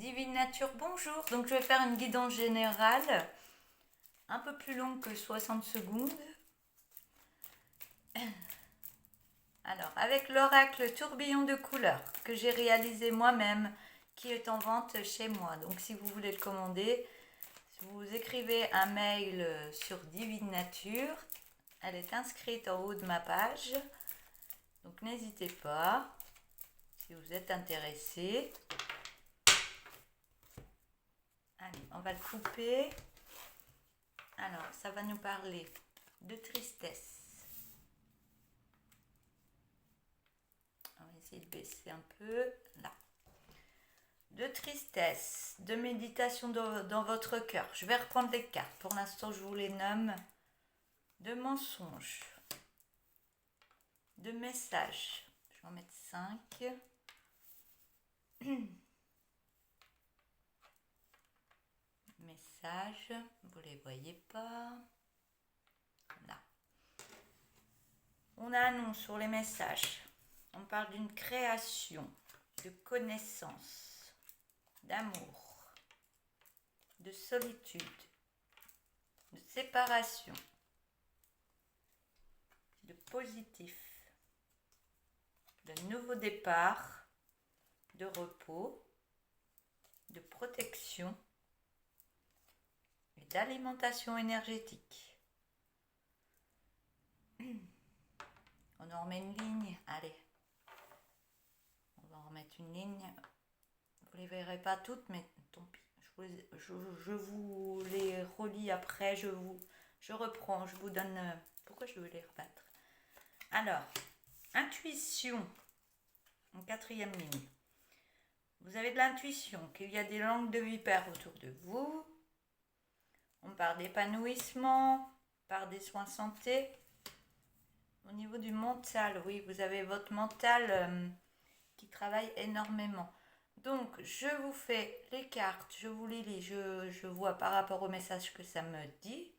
Divine Nature, bonjour. Donc je vais faire une guidance générale, un peu plus longue que 60 secondes. Alors, avec l'oracle tourbillon de couleurs que j'ai réalisé moi-même, qui est en vente chez moi. Donc si vous voulez le commander, vous écrivez un mail sur Divine Nature. Elle est inscrite en haut de ma page. Donc n'hésitez pas, si vous êtes intéressé. Allez, on va le couper. Alors, ça va nous parler de tristesse. On va essayer de baisser un peu, là. De tristesse, de méditation dans votre cœur. Je vais reprendre les cartes. Pour l'instant, je vous les nomme. De mensonges. De messages. Je vais en mettre 5. Messages. Vous ne les voyez pas. Là. On a un nom sur les messages. On parle d'une création, de connaissance, d'amour, de solitude, de séparation, de positif, de nouveau départ, de repos, de protection et d'alimentation énergétique. On en remet une ligne, allez. On va en remettre une ligne. Vous ne les verrez pas toutes, mais tant pis. Je vous les relis après. Je reprends. Je vous donne. Pourquoi je veux les rebattre? Alors, intuition. En 4e ligne. Vous avez de l'intuition, qu'il y a des langues de vipère autour de vous. On parle d'épanouissement, par des soins santé. Au niveau du mental, oui, vous avez votre mental qui travaille énormément. Donc, je vous fais les cartes, je vous les lis, je vois par rapport au message que ça me dit.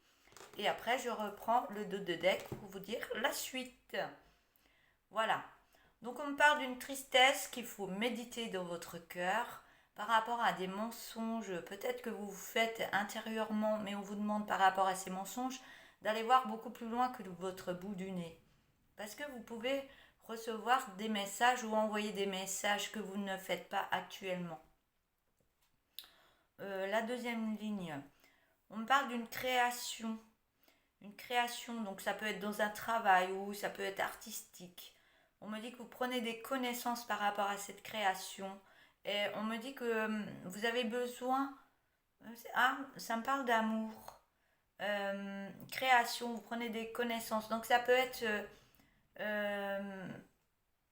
Et après, je reprends le dos de deck pour vous dire la suite. Voilà. Donc, on me parle d'une tristesse qu'il faut méditer dans votre cœur par rapport à des mensonges. Peut-être que vous vous faites intérieurement, mais on vous demande par rapport à ces mensonges d'aller voir beaucoup plus loin que votre bout du nez. Parce que vous pouvez recevoir des messages ou envoyer des messages que vous ne faites pas actuellement. La 2e ligne, on me parle d'une création. Une création, donc ça peut être dans un travail ou ça peut être artistique. On me dit que vous prenez des connaissances par rapport à cette création. Et on me dit que vous avez besoin... Ah, ça me parle d'amour. Création, vous prenez des connaissances. Donc ça peut être...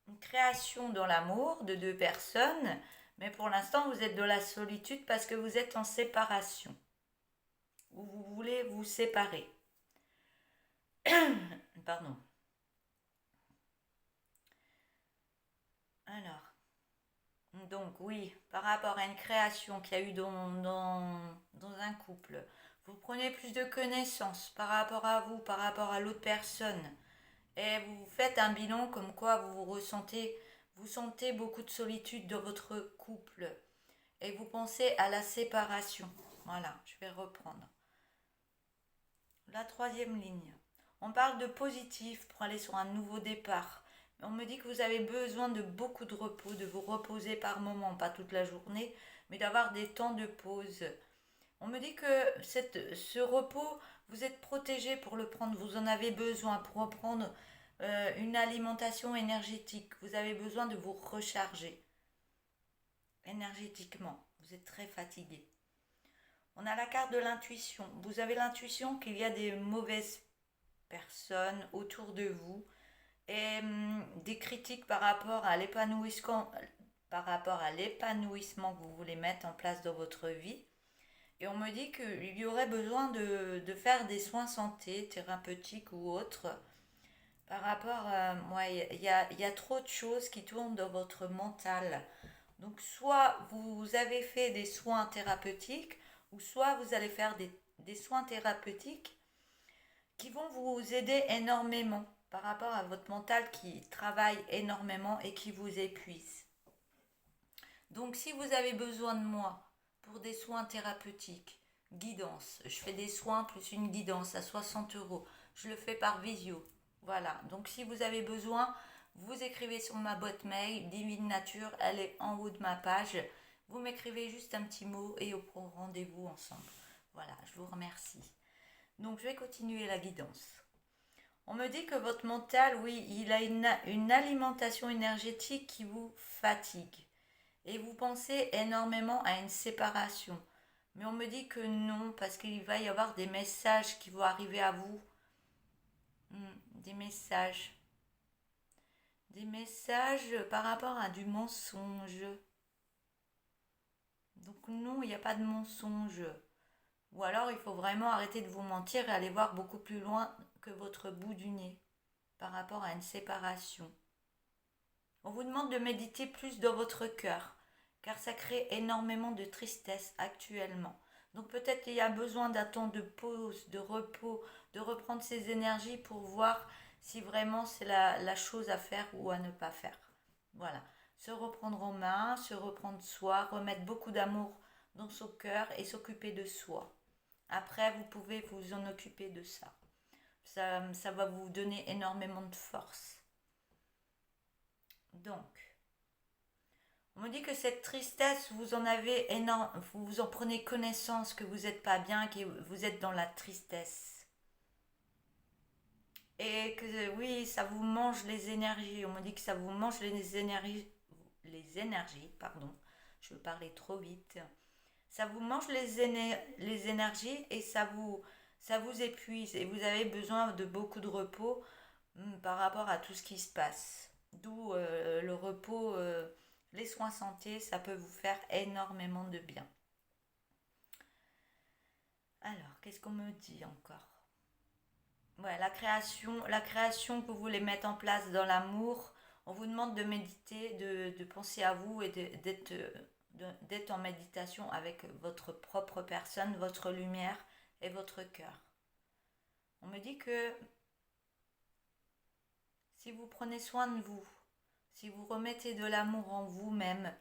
une création dans l'amour de 2 personnes, mais pour l'instant vous êtes dans la solitude parce que vous êtes en séparation ou vous voulez vous séparer. Pardon. Alors, donc oui, par rapport à une création qu'il y a eu dans un couple, vous prenez plus de connaissances par rapport à vous, par rapport à l'autre personne. Et vous faites un bilan comme quoi vous sentez beaucoup de solitude dans votre couple. Et vous pensez à la séparation. Voilà, je vais reprendre. La 3e ligne. On parle de positif pour aller sur un nouveau départ. On me dit que vous avez besoin de beaucoup de repos, de vous reposer par moment, pas toute la journée, mais d'avoir des temps de pause. On me dit que ce repos, vous êtes protégé pour le prendre, vous en avez besoin pour reprendre une alimentation énergétique. Vous avez besoin de vous recharger énergétiquement. Vous êtes très fatigué. On a la carte de l'intuition. Vous avez l'intuition qu'il y a des mauvaises personnes autour de vous et des critiques par rapport à l'épanouissement que vous voulez mettre en place dans votre vie. Et on me dit qu'il y aurait besoin de faire des soins santé, thérapeutiques ou autres. Par rapport à moi, il y a trop de choses qui tournent dans votre mental. Donc soit vous avez fait des soins thérapeutiques, ou soit vous allez faire des soins thérapeutiques qui vont vous aider énormément par rapport à votre mental qui travaille énormément et qui vous épuise. Donc si vous avez besoin de moi pour des soins thérapeutiques, guidance, je fais des soins plus une guidance à 60 euros, je le fais par visio. Voilà, donc si vous avez besoin, vous écrivez sur ma boîte mail, Divine Nature, elle est en haut de ma page. Vous m'écrivez juste un petit mot et on prend rendez-vous ensemble. Voilà, je vous remercie. Donc je vais continuer la guidance. On me dit que votre mental, oui, il a une alimentation énergétique qui vous fatigue. Et vous pensez énormément à une séparation. Mais on me dit que non, parce qu'il va y avoir des messages qui vont arriver à vous. Des messages. Des messages par rapport à du mensonge. Donc non, il n'y a pas de mensonge. Ou alors il faut vraiment arrêter de vous mentir et aller voir beaucoup plus loin que votre bout du nez par rapport à une séparation. On vous demande de méditer plus dans votre cœur, car ça crée énormément de tristesse actuellement. Donc peut-être qu'il y a besoin d'un temps de pause, de repos, de reprendre ses énergies pour voir si vraiment c'est la chose à faire ou à ne pas faire. Voilà. Se reprendre en main, se reprendre soi, remettre beaucoup d'amour dans son cœur et s'occuper de soi. Après, vous pouvez vous en occuper de ça. Ça va vous donner énormément de force. Donc, on me dit que cette tristesse, vous en avez énorme, vous en prenez connaissance, que vous n'êtes pas bien, que vous êtes dans la tristesse. Et que oui, ça vous mange les énergies. On me dit que ça vous mange les énergies, pardon. Je parlais trop vite. Ça vous mange les énergies et ça vous épuise. Et vous avez besoin de beaucoup de repos par rapport à tout ce qui se passe. D'où le repos, les soins santé, ça peut vous faire énormément de bien. Alors, qu'est-ce qu'on me dit encore? Ouais, la création que vous voulez mettre en place dans l'amour, on vous demande de méditer, de penser à vous et d'être en méditation avec votre propre personne, votre lumière et votre cœur. On me dit que si vous prenez soin de vous, si vous remettez de l'amour en vous-même,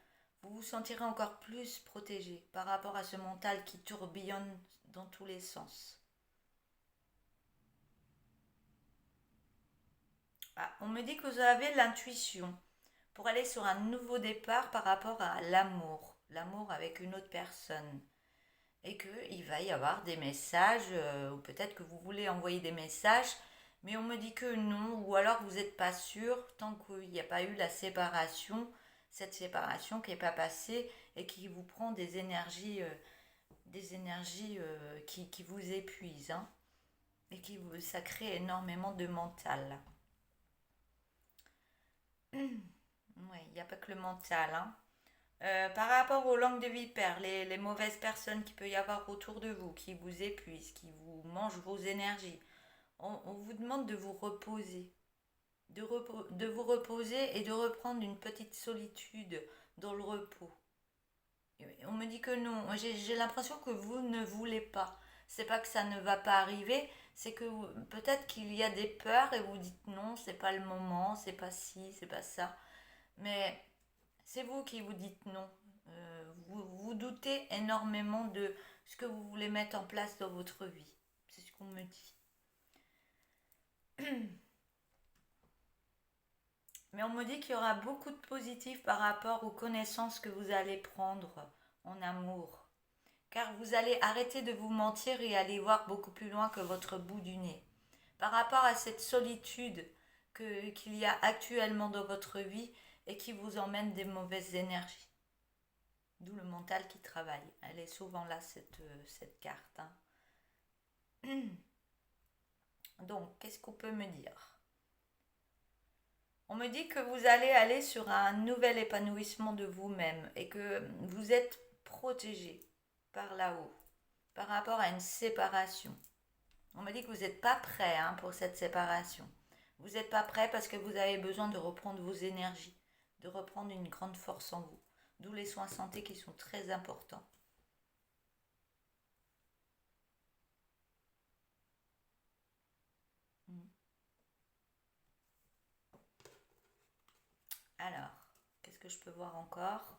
vous vous sentirez encore plus protégé par rapport à ce mental qui tourbillonne dans tous les sens. Ah, on me dit que vous avez l'intuition pour aller sur un nouveau départ par rapport à l'amour avec une autre personne. Et qu'il va y avoir des messages, ou peut-être que vous voulez envoyer des messages, mais on me dit que non, ou alors vous n'êtes pas sûr tant qu'il n'y a pas eu la séparation, cette séparation qui n'est pas passée et qui vous prend des énergies qui vous épuisent, hein, et ça crée énormément de mental. Oui, il n'y a pas que le mental, hein. Par rapport aux langues de vipère, les mauvaises personnes qu'il peut y avoir autour de vous, qui vous épuisent, qui vous mangent vos énergies, on vous demande de vous reposer, de vous reposer et de reprendre une petite solitude dans le repos. Et on me dit que non, j'ai l'impression que vous ne voulez pas. C'est pas que ça ne va pas arriver, c'est que peut-être qu'il y a des peurs et vous dites non, c'est pas le moment, c'est pas ci, c'est pas ça. Mais c'est vous qui vous dites non. Vous doutez énormément de ce que vous voulez mettre en place dans votre vie. C'est ce qu'on me dit. Mais on me dit qu'il y aura beaucoup de positifs par rapport aux connaissances que vous allez prendre en amour. Car vous allez arrêter de vous mentir et aller voir beaucoup plus loin que votre bout du nez. Par rapport à cette solitude qu'il y a actuellement dans votre vie et qui vous emmène des mauvaises énergies. D'où le mental qui travaille. Elle est souvent là, cette carte, hein. Donc, qu'est-ce qu'on peut me dire? On me dit que vous allez aller sur un nouvel épanouissement de vous-même et que vous êtes protégé par là-haut, par rapport à une séparation. On me dit que vous n'êtes pas prêt, hein, pour cette séparation. Vous n'êtes pas prêt parce que vous avez besoin de reprendre vos énergies, de reprendre une grande force en vous. D'où les soins santé qui sont très importants. Alors, qu'est-ce que je peux voir encore?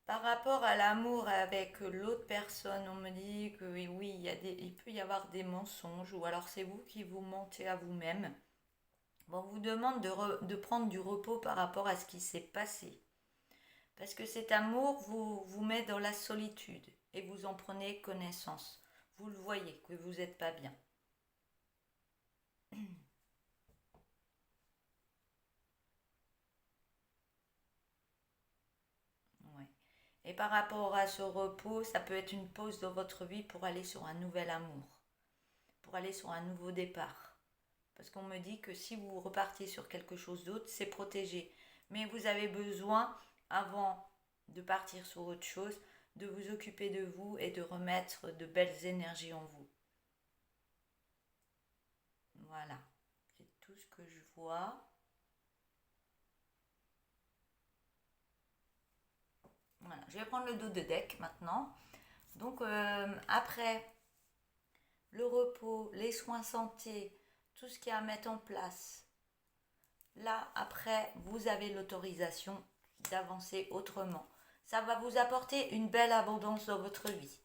Par rapport à l'amour avec l'autre personne, on me dit que oui, il peut y avoir des mensonges ou alors c'est vous qui vous mentez à vous-même. Bon, on vous demande de prendre du repos par rapport à ce qui s'est passé. Parce que cet amour vous met dans la solitude et vous en prenez connaissance. Vous le voyez que vous n'êtes pas bien. Ouais. Et par rapport à ce repos, ça peut être une pause dans votre vie pour aller sur un nouvel amour, pour aller sur un nouveau départ. Parce qu'on me dit que si vous repartez sur quelque chose d'autre, c'est protégé. Mais vous avez besoin, avant de partir sur autre chose, de vous occuper de vous et de remettre de belles énergies en vous. Voilà, c'est tout ce que je vois. Voilà, je vais prendre le dos de deck maintenant. Donc après le repos, les soins santé, tout ce qu'il y a à mettre en place, là après vous avez l'autorisation d'avancer autrement. Ça va vous apporter une belle abondance dans votre vie.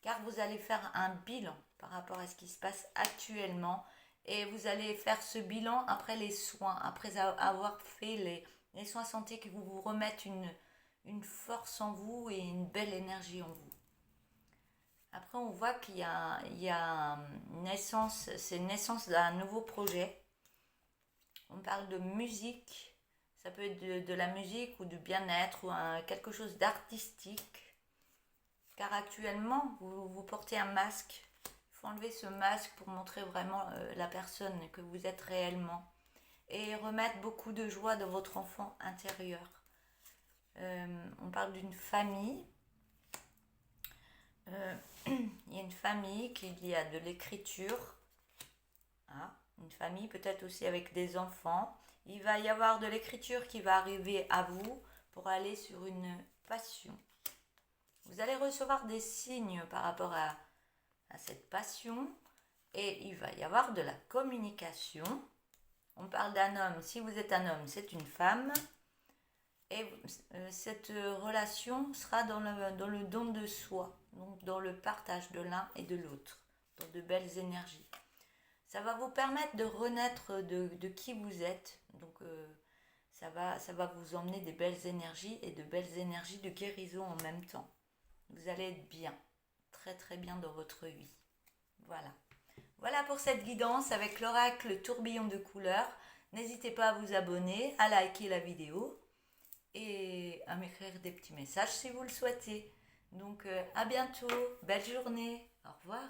Car vous allez faire un bilan par rapport à ce qui se passe actuellement et vous allez faire ce bilan après les soins, après avoir fait les soins santé qui vous remettent une force en vous et une belle énergie en vous. Après, on voit qu'il y a naissance, c'est naissance d'un nouveau projet. On parle de musique, ça peut être de la musique ou du bien-être ou quelque chose d'artistique. Car actuellement, vous portez un masque. Il faut enlever ce masque pour montrer vraiment la personne que vous êtes réellement. Et remettre beaucoup de joie dans votre enfant intérieur. On parle d'une famille. Il y a une famille qu'il y a de l'écriture. Hein, une famille peut-être aussi avec des enfants. Il va y avoir de l'écriture qui va arriver à vous pour aller sur une passion. Vous allez recevoir des signes par rapport à cette passion et il va y avoir de la communication. On parle d'un homme, si vous êtes un homme, c'est une femme. Et cette relation sera dans le don de soi, donc dans le partage de l'un et de l'autre, dans de belles énergies. Ça va vous permettre de renaître de qui vous êtes, donc ça va vous emmener des belles énergies et de belles énergies de guérison en même temps. Vous allez être bien, très très bien dans votre vie. Voilà. Voilà pour cette guidance avec l'oracle tourbillon de couleurs. N'hésitez pas à vous abonner, à liker la vidéo et à m'écrire des petits messages si vous le souhaitez. Donc à bientôt, belle journée, au revoir.